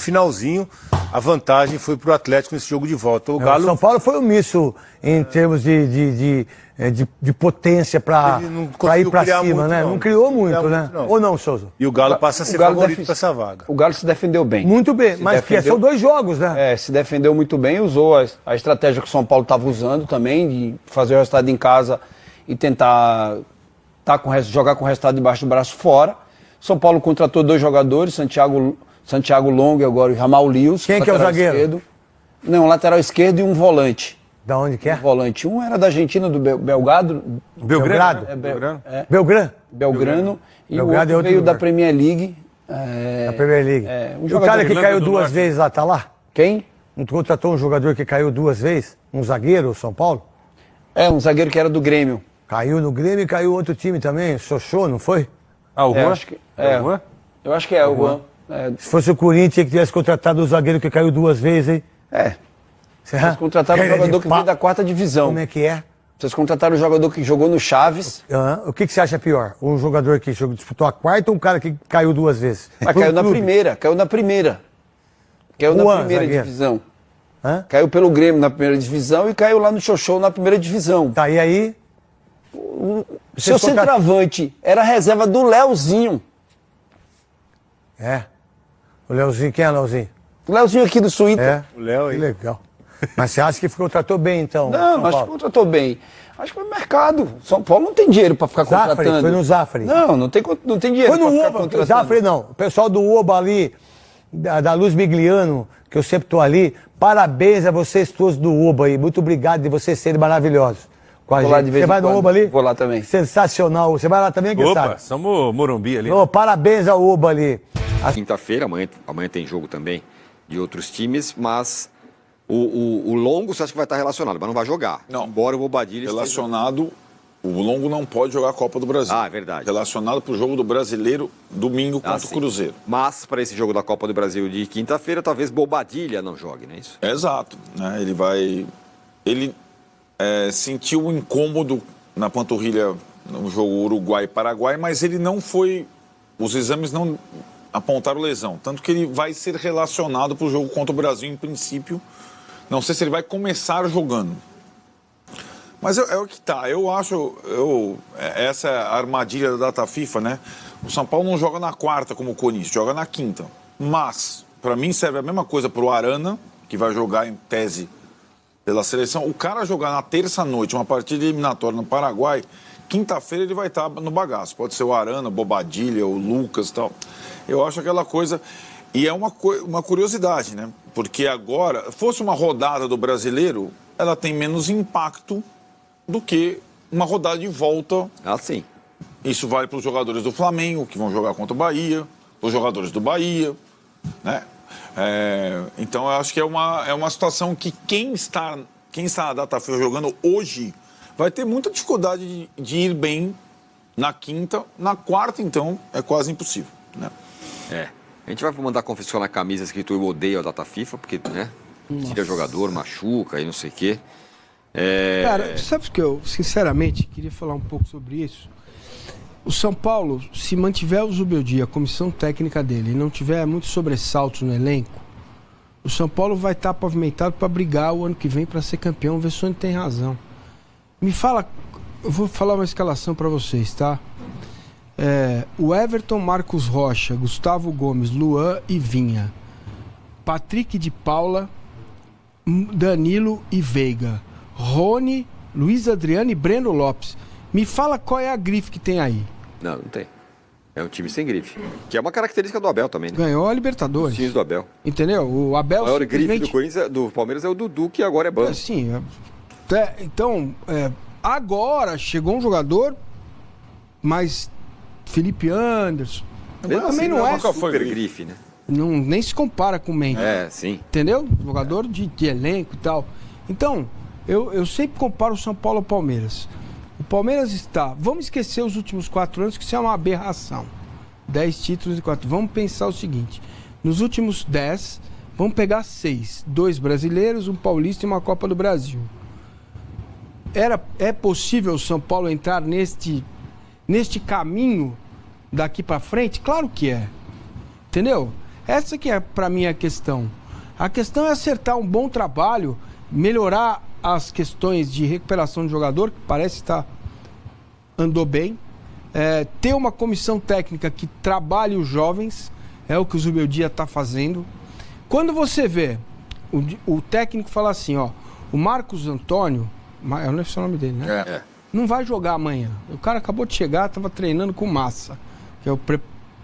finalzinho, a vantagem foi pro Atlético nesse jogo de volta. O Galo... São Paulo foi omisso em termos de potência para ir para cima, muito, né? Não criou muito, né? Não. Ou não, Souza? E o Galo passa a ser favorito para essa vaga. O Galo se defendeu bem. Muito bem, mas são 2 jogos, né? Se defendeu muito bem, usou a estratégia que o São Paulo estava usando também, de fazer o resultado em casa e tentar jogar com o resultado debaixo do braço fora. São Paulo contratou 2 jogadores, Santiago Longo e agora o Ramal Lewis. Quem que é o zagueiro? Esquerdo. Não, lateral esquerdo e um volante. Da onde que é? Um volante. Um era da Argentina, do Belgrado. Belgrado? Belgrano. E Belgrado o outro veio lugar. Da Premier League. Da Premier League. Um E o cara que caiu 2 Norte. vezes lá, tá lá? Quem? Não contratou um jogador que caiu 2 vezes? Um zagueiro, São Paulo? Um zagueiro que era do Grêmio. Caiu no Grêmio e caiu outro time também, Sochô, não foi? Ah, o Juan? Acho que, eu acho que é o Juan. Se fosse o Corinthians que tivesse contratado o zagueiro que caiu 2 vezes, hein? Vocês contrataram um jogador que veio da 4ª divisão. Como é que é? Vocês contrataram um jogador que jogou no Chaves. O que você acha pior? Um jogador que disputou a 4ª ou um cara que caiu 2 vezes? Mas caiu na primeira. Caiu na primeira zagueiro. divisão. Caiu pelo Grêmio na primeira divisão e caiu lá no Xoxô na primeira divisão. Tá, e aí? Seu centroavante era a reserva do Leozinho. O Leozinho, quem é o Leozinho? O Leozinho aqui do Suíta. O Léo aí. Que legal. Mas você acha que contratou bem, então? Não, acho que contratou bem. Acho que foi mercado. São Paulo não tem dinheiro para ficar contratando. Foi no Zafari. Não tem dinheiro Foi no para ficar Oba, contratando. Zafari não. O pessoal do Oba ali, da Luz Bigliano, que eu sempre tô ali, parabéns a vocês todos do Oba aí. Muito obrigado de vocês serem maravilhosos com a Vou lá gente. de vez Você em vai no quando. Oba ali? Vou lá também. Sensacional. Você vai lá também, quem sabe? Opa, somos Morumbi ali. Parabéns ao Oba ali. Quinta-feira, amanhã tem jogo também de outros times, mas o Longo você acha que vai estar relacionado, mas não vai jogar. Não. Embora o Bobadilha Relacionado, o Longo não pode jogar a Copa do Brasil. Ah, é verdade. Relacionado para o jogo do Brasileiro, domingo contra o sim. Cruzeiro. Mas para esse jogo da Copa do Brasil de quinta-feira, talvez Bobadilha não jogue, não é isso? Exato. Né? Ele sentiu um incômodo na panturrilha no jogo Uruguai-Paraguai, mas ele não foi... Os exames não apontaram lesão. Tanto que ele vai ser relacionado para o jogo contra o Brasil, em princípio. Não sei se ele vai começar jogando. Mas é o que tá. Eu acho... essa é a armadilha da data FIFA, né? O São Paulo não joga na 4ª como o Corinthians, joga na 5ª. Mas, para mim, serve a mesma coisa para o Arana, que vai jogar em tese pela seleção. O cara jogar na terça-noite uma partida eliminatória no Paraguai, quinta-feira ele vai estar no bagaço. Pode ser o Arana, o Bobadilha, o Lucas e tal. Eu acho aquela coisa... E é uma curiosidade, né? Porque agora, fosse uma rodada do Brasileiro, ela tem menos impacto do que uma rodada de volta. Ah, sim. Isso vale para os jogadores do Flamengo, que vão jogar contra o Bahia, para os jogadores do Bahia, né? Então, eu acho que é uma situação que quem está na data FIFA jogando hoje vai ter muita dificuldade de ir bem na 5ª. Na 4ª, então, é quase impossível, né? A gente vai mandar confeccionar camisa escrito "Eu odeio a data FIFA", porque, né? Tira jogador, machuca e não sei o quê. Cara, sabe o que eu, sinceramente, queria falar um pouco sobre isso? O São Paulo, se mantiver o Zubeldia, a comissão técnica dele, e não tiver muitos sobressaltos no elenco, o São Paulo vai estar pavimentado para brigar o ano que vem para ser campeão. O Vessone tem razão. Me fala, eu vou falar uma escalação para vocês, tá? O Everton, Marcos Rocha, Gustavo Gomes, Luan e Vinha, Patrick de Paula, Danilo e Veiga, Rony, Luiz Adriano e Breno Lopes. Me fala qual é a grife que tem aí. Não tem. É um time sem grife. Que é uma característica do Abel também, né? Ganhou a Libertadores. Os times do Abel. Entendeu? O Abel O maior simplesmente... grife do Corinthians, do Palmeiras é o Dudu, que agora é banco. Sim. Então, agora chegou um jogador, mas Felipe Anderson também não é super grife, né? Não, nem se compara com o Mendes. Sim. Entendeu? Jogador de elenco e tal. Então, eu sempre comparo o São Paulo ao Palmeiras. O Palmeiras está... Vamos esquecer os últimos 4 anos, que isso é uma aberração. 10 títulos e 4. Vamos pensar o seguinte. Nos últimos 10, vamos pegar 6. 2 brasileiros, um paulista e uma Copa do Brasil. É possível o São Paulo entrar neste caminho daqui para frente? Claro que é. Entendeu? Essa que é, para mim, a questão. A questão é acertar um bom trabalho, melhorar as questões de recuperação do jogador, que parece estar andou bem, ter uma comissão técnica que trabalhe os jovens, é o que o Zubeldia está fazendo. Quando você vê o técnico falar assim, ó, o Marcos Antônio, eu não sei o nome dele, né? Não vai jogar amanhã. O cara acabou de chegar, estava treinando com Massa, que é o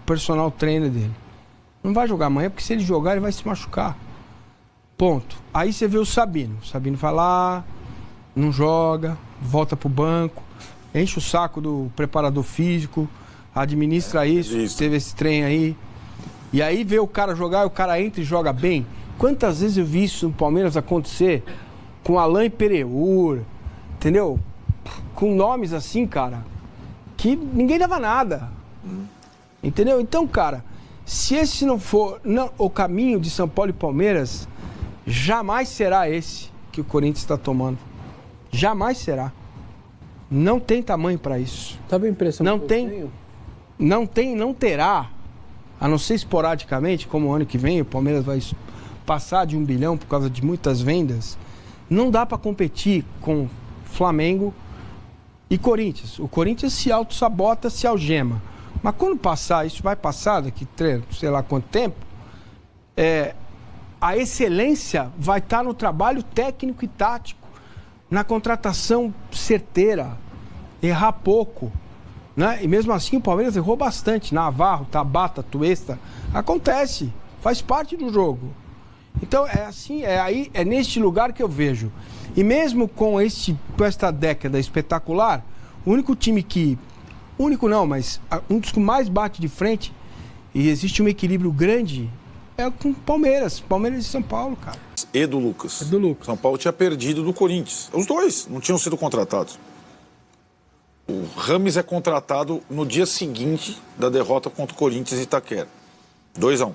personal trainer dele. Não vai jogar amanhã, porque se ele jogar, ele vai se machucar. Ponto. Aí você vê o Sabino. O Sabino vai lá, não joga, volta pro banco, enche o saco do preparador físico, administra isso, teve esse trem aí. E aí vê o cara jogar, o cara entra e joga bem. Quantas vezes eu vi isso no Palmeiras acontecer com Alain Pereur, entendeu? Com nomes assim, cara, que ninguém dava nada. Entendeu? Então, cara, se esse não for o caminho de São Paulo e Palmeiras, jamais será esse que o Corinthians está tomando. Jamais será. Não tem tamanho para isso. Sabe a impressão não que tem, eu tenho? não terá, a não ser esporadicamente, como o ano que vem o Palmeiras vai passar de 1 bilhão por causa de muitas vendas. Não dá para competir com Flamengo e Corinthians. O Corinthians se auto-sabota, se algema. Mas quando passar, isso vai passar daqui, sei lá quanto tempo, a excelência vai estar no trabalho técnico e tático, na contratação certeira, errar pouco, né? E mesmo assim o Palmeiras errou bastante. Navarro, Tabata, Tuesta, acontece, faz parte do jogo. Então é assim, é neste lugar que eu vejo. E mesmo com esta década espetacular, o único time que, único não, mas um dos que mais bate de frente, e existe um equilíbrio grande, é com Palmeiras e São Paulo, cara. E do Lucas. É do Lucas. São Paulo tinha perdido do Corinthians. Os dois não tinham sido contratados. O Rames é contratado no dia seguinte da derrota contra o Corinthians em Itaquera. 2-1.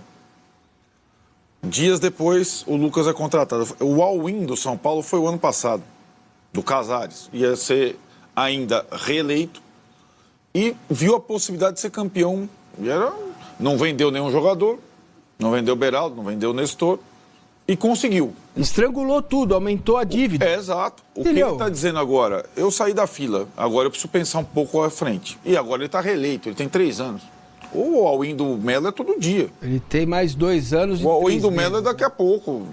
Dias depois, o Lucas é contratado. O all-in do São Paulo foi o ano passado, do Casares. Ia ser ainda reeleito e viu a possibilidade de ser campeão. Não vendeu nenhum jogador, não vendeu Beraldo, não vendeu Nestor e conseguiu. Estrangulou tudo, aumentou a dívida. Exato. O que ele está dizendo agora? Eu saí da fila, agora eu preciso pensar um pouco à frente. E agora ele está reeleito, ele tem 3 anos. O all-in do Melo é todo dia. Ele tem mais 2 anos. O all-in do Melo é daqui a pouco.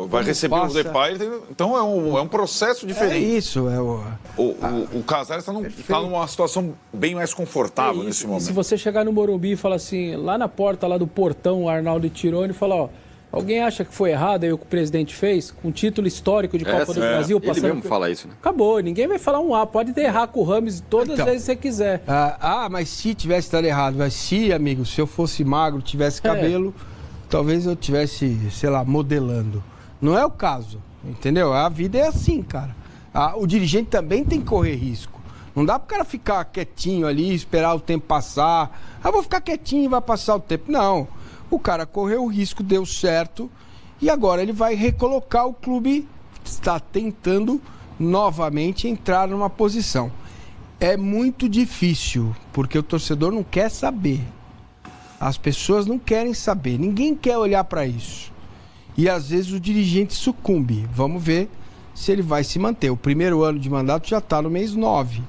Vai receber o Depay. Então é um processo diferente. É isso. O Casares está numa situação bem mais confortável nesse momento. E se você chegar no Morumbi e falar assim, lá na porta lá do portão, o Arnaldo Tironi e falar, ó, alguém acha que foi errado aí o que o presidente fez? Com título histórico de Copa do Brasil. Ele mesmo fala isso, né? Acabou, ninguém vai falar um A. Pode errar com o Rames todas as vezes que você quiser. Mas se tivesse dado errado, se, amigo, se eu fosse magro, tivesse cabelo, talvez eu tivesse, sei lá, modelando. Não é o caso, entendeu? A vida é assim, cara. O dirigente também tem que correr risco. Não dá pro cara ficar quietinho ali, esperar o tempo passar. Vou ficar quietinho e vai passar o tempo. Não. O cara correu o risco, deu certo, e agora ele vai recolocar o clube, está tentando novamente entrar numa posição. É muito difícil, porque o torcedor não quer saber. As pessoas não querem saber, ninguém quer olhar para isso. E às vezes o dirigente sucumbe. Vamos ver se ele vai se manter. O primeiro ano de mandato já está no mês 9,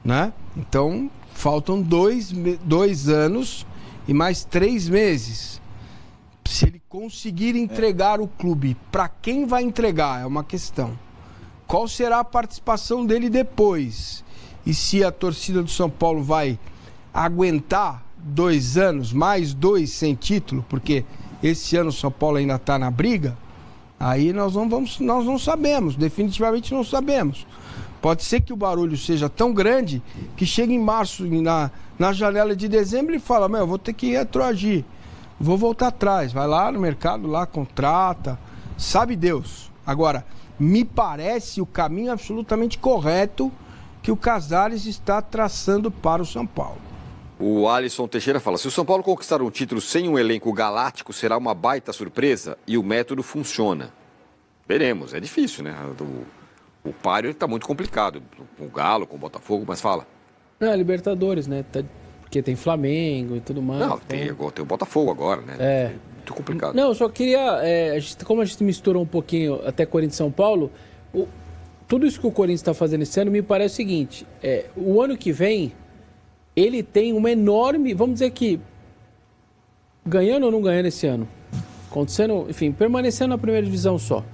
né? Então, faltam 2 anos e mais 3 meses. Se ele conseguir entregar o clube, para quem vai entregar é uma questão. Qual será a participação dele depois? E se a torcida do São Paulo vai aguentar 2 anos, mais 2 sem título, porque esse ano o São Paulo ainda está na briga, aí nós não sabemos, definitivamente não sabemos. Pode ser que o barulho seja tão grande que chegue em março, na janela de dezembro, e fala, eu vou ter que retroagir. Vou voltar atrás, vai lá no mercado, lá contrata, sabe Deus. Agora, me parece o caminho absolutamente correto que o Casares está traçando para o São Paulo. O Alisson Teixeira fala, se o São Paulo conquistar um título sem um elenco galáctico, será uma baita surpresa e o método funciona. Veremos, é difícil, né? O páreo está muito complicado, com o Galo, com o Botafogo, mas fala. Não, Libertadores, né? Porque tem Flamengo e tudo mais. Não, tem o Botafogo agora, né? Muito complicado. Não, eu só queria, como a gente misturou um pouquinho até Corinthians e São Paulo, tudo isso que o Corinthians está fazendo esse ano me parece o seguinte, o ano que vem, ele tem uma enorme, vamos dizer que, ganhando ou não ganhando esse ano, acontecendo, enfim, permanecendo na primeira divisão só,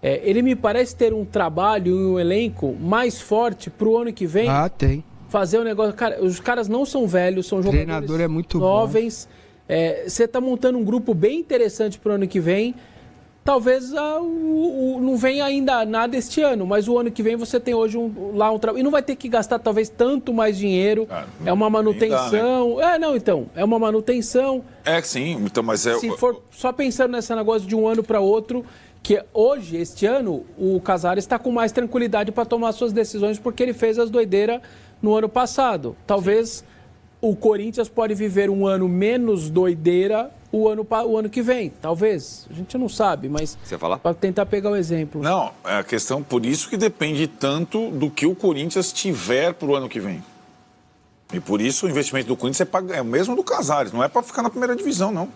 ele me parece ter um trabalho e um elenco mais forte para o ano que vem. Tem. Fazer o negócio. Cara, os caras não são velhos, são jogadores Treinador é muito jovens. Você tá montando um grupo bem interessante pro ano que vem. Talvez não venha ainda nada este ano, mas o ano que vem você tem hoje um trabalho. E não vai ter que gastar talvez tanto mais dinheiro. É uma manutenção. Dá, né? É uma manutenção. Sim, então, mas Se for só pensando nesse negócio de um ano para outro, que hoje, este ano, o Casares está com mais tranquilidade para tomar suas decisões porque ele fez as doideiras no ano passado. Talvez o Corinthians pode viver um ano menos doideira o ano que vem. Talvez. A gente não sabe, mas Você falar? para tentar pegar o exemplo. Não, é a questão, por isso que depende tanto do que o Corinthians tiver para o ano que vem. E por isso o investimento do Corinthians é o mesmo do Casares, não é para ficar na primeira divisão, não.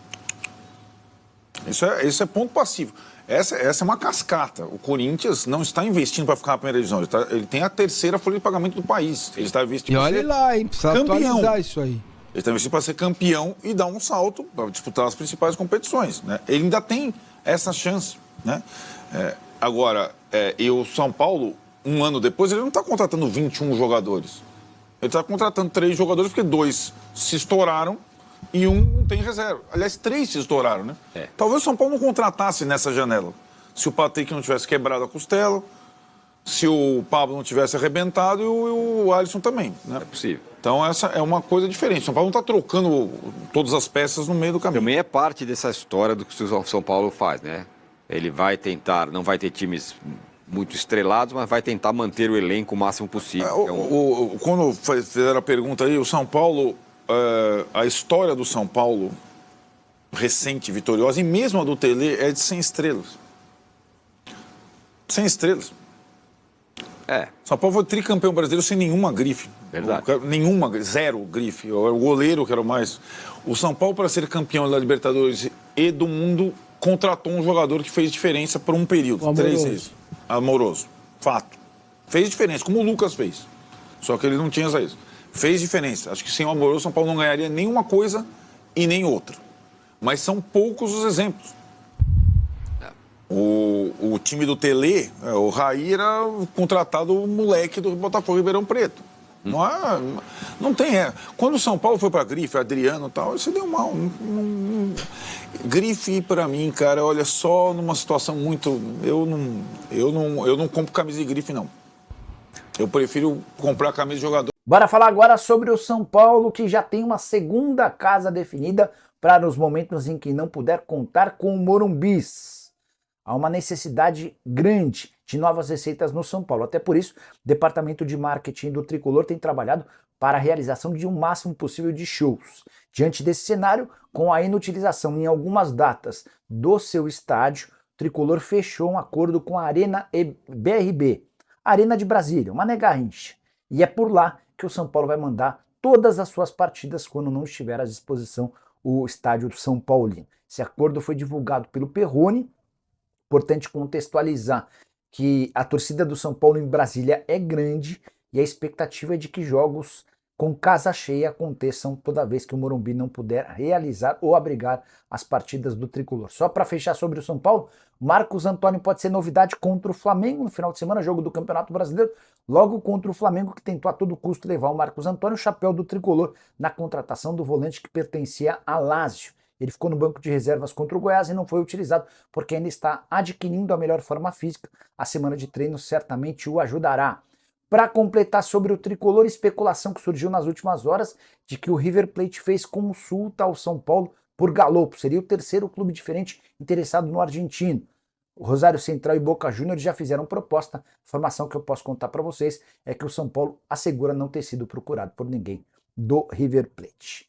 Isso é ponto passivo. Essa é uma cascata. O Corinthians não está investindo para ficar na primeira divisão. Ele tem a terceira folha de pagamento do país. Ele está investindo E olha lá, hein? Precisa campeão. atualizar isso aí. Ele está investindo para ser campeão e dar um salto para disputar as principais competições, né? Ele ainda tem essa chance, né? Agora, e o São Paulo, um ano depois, ele não está contratando 21 jogadores. Ele está contratando 3 jogadores porque 2 se estouraram e um não tem reserva. Aliás, 3 se estouraram, né? Talvez o São Paulo não contratasse nessa janela. Se o Patrick não tivesse quebrado a costela, se o Pablo não tivesse arrebentado e o Alisson também, né? É possível. Então essa é uma coisa diferente. O São Paulo não está trocando todas as peças no meio do caminho. Também é parte dessa história do que o São Paulo faz, né? Ele vai tentar, não vai ter times muito estrelados, mas vai tentar manter o elenco o máximo possível. Quando fizeram a pergunta aí, o São Paulo, a história do São Paulo recente, vitoriosa, e mesmo a do Tele, é de 100 estrelas. 100 estrelas. São Paulo foi tricampeão brasileiro sem nenhuma grife. Verdade. Zero grife. O goleiro que era o mais... O São Paulo, para ser campeão da Libertadores e do mundo, contratou um jogador que fez diferença por um período. 3 vezes. Amoroso. Fato. Fez diferença, como o Lucas fez. Só que ele não tinha isso. Fez diferença. Acho que sem o Amoroso, o São Paulo não ganharia nenhuma coisa e nem outra. Mas são poucos os exemplos. O time do Tele, o Raí era contratado o moleque do Botafogo Ribeirão Preto. Não tem. Quando o São Paulo foi para grife, Adriano e tal, isso deu mal. Grife, para mim, cara, olha, só numa situação muito... Eu não compro camisa de grife, não. Eu prefiro comprar camisa de jogador. Bora falar agora sobre o São Paulo, que já tem uma segunda casa definida para os momentos em que não puder contar com o Morumbis. Há uma necessidade grande de novas receitas no São Paulo. Até por isso, o departamento de marketing do Tricolor tem trabalhado para a realização de um máximo possível de shows. Diante desse cenário, com a inutilização em algumas datas do seu estádio, o Tricolor fechou um acordo com a Arena BRB, Arena de Brasília, uma Garrincha. E é por lá que o São Paulo vai mandar todas as suas partidas quando não estiver à disposição o estádio do São Paulino. Esse acordo foi divulgado pelo Perrone. Importante contextualizar que a torcida do São Paulo em Brasília é grande e a expectativa é de que jogos com casa cheia aconteçam toda vez que o Morumbi não puder realizar ou abrigar as partidas do Tricolor. Só para fechar sobre o São Paulo, Marcos Antônio pode ser novidade contra o Flamengo no final de semana, jogo do Campeonato Brasileiro, logo contra o Flamengo, que tentou a todo custo levar o Marcos Antônio, o chapéu do Tricolor, na contratação do volante que pertencia a Lazio. Ele ficou no banco de reservas contra o Goiás e não foi utilizado porque ainda está adquirindo a melhor forma física. A semana de treino certamente o ajudará. Para completar sobre o Tricolor, especulação que surgiu nas últimas horas de que o River Plate fez consulta ao São Paulo por Galopo. Seria o terceiro clube diferente interessado no argentino. O Rosário Central e Boca Juniors já fizeram proposta. A informação que eu posso contar para vocês é que o São Paulo assegura não ter sido procurado por ninguém do River Plate.